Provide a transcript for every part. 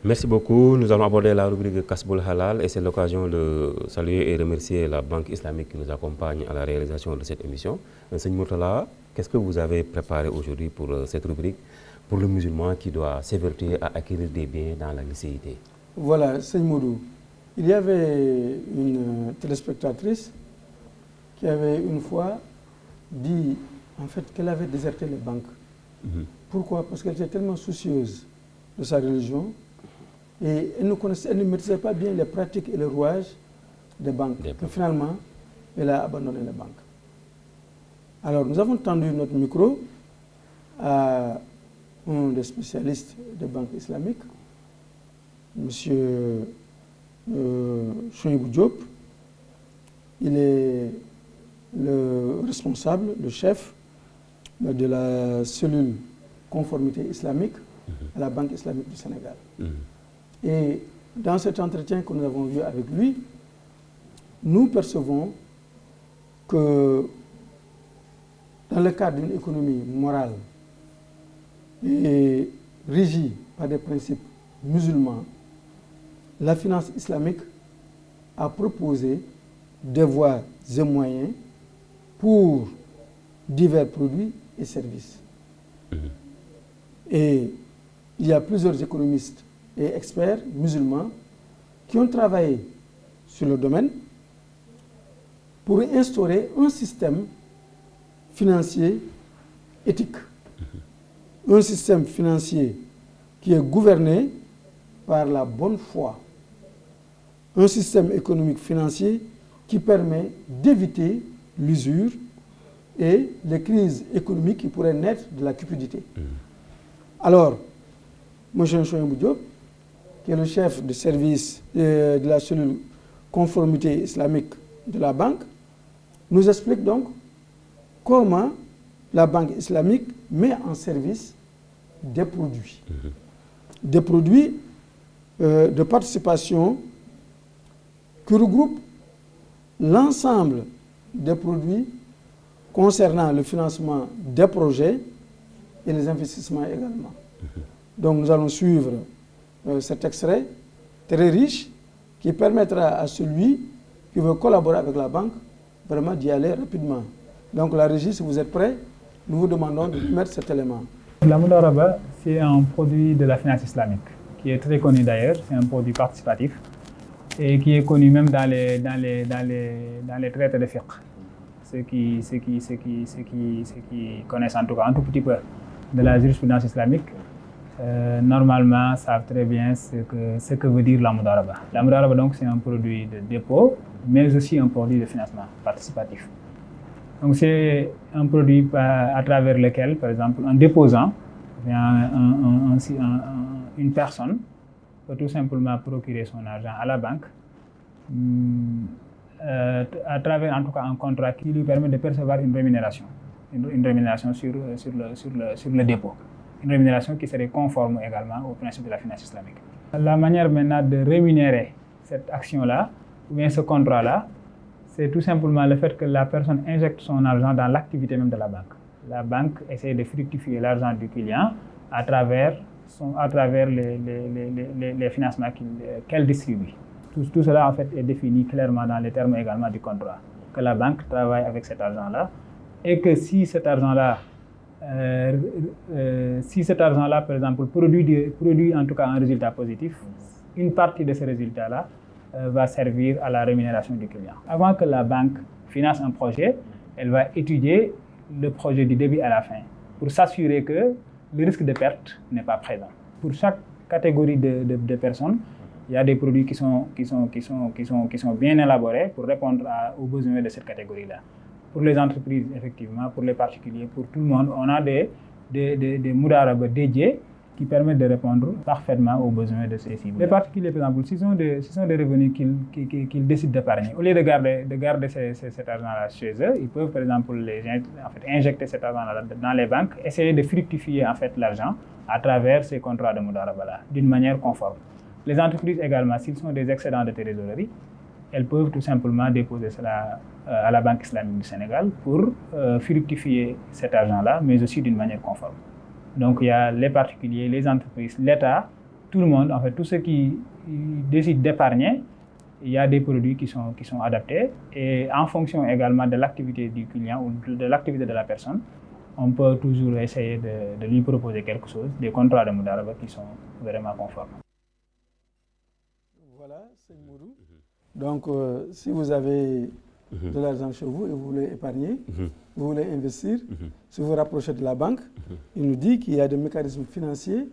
Merci beaucoup. Nous allons aborder la rubrique Kasboul Halal et c'est l'occasion de saluer et remercier la Banque islamique qui nous accompagne à la réalisation de cette émission. Seigneur Mourtala, qu'est-ce que vous avez préparé aujourd'hui pour cette rubrique, pour le musulman qui doit s'évertuer à acquérir des biens dans la licéité? Voilà, Seigneur Moudou, il y avait une téléspectatrice qui avait une fois dit en fait qu'elle avait déserté les banques. Pourquoi? Parce qu'elle était tellement soucieuse de sa religion et elle ne maîtrisait pas bien les pratiques et les rouages des banques, que finalement, elle a abandonné les banques. Alors, nous avons tendu notre micro à un des spécialistes des banques islamiques, M. Chouaïbou Diop. Il est le responsable, le chef de la cellule conformité islamique à la Banque islamique du Sénégal. Et dans cet entretien que nous avons eu avec lui, nous percevons que dans le cadre d'une économie morale et régie par des principes musulmans, la finance islamique a proposé des voies et moyens pour divers produits et services. Et il y a plusieurs économistes et experts musulmans qui ont travaillé sur le domaine pour instaurer un système financier éthique. Un système financier qui est gouverné par la bonne foi. Un système économique financier qui permet d'éviter l'usure et les crises économiques qui pourraient naître de la cupidité. Alors, M. Chouaïbou Diop, qui est le chef de service de la cellule conformité islamique de la banque, nous explique donc comment la banque islamique met en service des produits. Des produits de participation qui regroupent l'ensemble des produits concernant le financement des projets et les investissements également. Donc nous allons suivre cet extrait très riche qui permettra à celui qui veut collaborer avec la banque vraiment d'y aller rapidement. Donc la régie, si vous êtes prêts, nous vous demandons de mettre cet élément. La Moudaraba, c'est un produit de la finance islamique qui est très connu d'ailleurs, c'est un produit participatif et qui est connu même dans les traités de fiqh. Ceux qui connaissent en tout cas un tout petit peu de la jurisprudence islamique, normalement savent très bien ce que veut dire la Moudaraba. La Moudaraba, donc, c'est un produit de dépôt, mais aussi un produit de financement participatif. Donc, c'est un produit à travers lequel, par exemple, un déposant, une personne, peut tout simplement procurer son argent à la banque à travers, en tout cas, un contrat qui lui permet de percevoir une rémunération sur le dépôt. Une rémunération qui serait conforme également au principe de la finance islamique. La manière maintenant de rémunérer cette action-là, ou bien ce contrat-là, c'est tout simplement le fait que la personne injecte son argent dans l'activité même de la banque. La banque essaie de fructifier l'argent du client à travers les financements qu'elle distribue. Tout cela en fait est défini clairement dans les termes également du contrat. Que la banque travaille avec cet argent-là et que si cet argent-là, par exemple, produit en tout cas un résultat positif, une partie de ce résultat-là va servir à la rémunération du client. Avant que la banque finance un projet, elle va étudier le projet du début à la fin pour s'assurer que le risque de perte n'est pas présent. Pour chaque catégorie de personnes, il y a des produits qui sont bien élaborés pour répondre aux besoins de cette catégorie-là. Pour les entreprises, effectivement, pour les particuliers, pour tout le monde, on a des Moudaraba dédiés qui permettent de répondre parfaitement aux besoins de ces cibles. Les particuliers, par exemple, ce sont des revenus qu'ils décident d'épargner. Au lieu de garder cet argent-là chez eux, ils peuvent, par exemple, injecter cet argent-là dans les banques, essayer de fructifier en fait, l'argent à travers ces contrats de Moudaraba d'une manière conforme. Les entreprises également, s'ils sont des excédents de trésorerie, elles peuvent tout simplement déposer cela à la Banque islamique du Sénégal pour fructifier cet argent-là, mais aussi d'une manière conforme. Donc il y a les particuliers, les entreprises, l'État, tout le monde, en fait, tous ceux qui décident d'épargner, il y a des produits qui sont adaptés. Et en fonction également de l'activité du client ou de l'activité de la personne, on peut toujours essayer de lui proposer quelque chose, des contrats de Mudaraba qui sont vraiment conformes. Voilà, c'est Mourou. Donc, si vous avez de l'argent chez vous et vous voulez épargner, vous voulez investir, si vous vous rapprochez de la banque, il nous dit qu'il y a des mécanismes financiers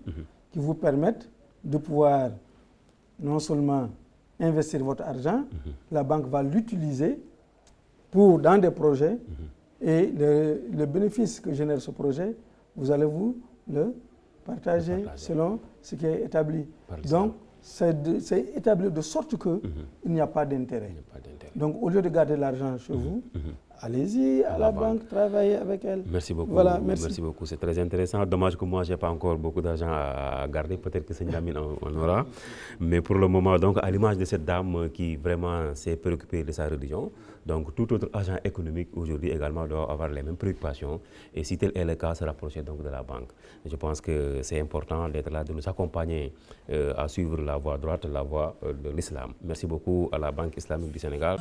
qui vous permettent de pouvoir non seulement investir votre argent, la banque va l'utiliser dans des projets et le bénéfice que génère ce projet, vous allez vous le partager selon ce qui est établi. Donc, c'est établi de sorte qu'il n'y a pas d'intérêt. Donc, au lieu de garder l'argent chez vous, allez-y à la banque, travaillez avec elle. Merci beaucoup. Voilà, merci beaucoup. C'est très intéressant. Dommage que moi, je n'ai pas encore beaucoup d'argent à garder. Peut-être que Seigneur Lamine en aura. Mais pour le moment, donc, à l'image de cette dame qui vraiment s'est préoccupée de sa religion, donc tout autre agent économique aujourd'hui également doit avoir les mêmes préoccupations. Et si tel est le cas, se rapprocher donc de la banque. Je pense que c'est important d'être là, de nous accompagner à suivre la voie droite, la voie de l'islam. Merci beaucoup à la Banque islamique du Sénégal.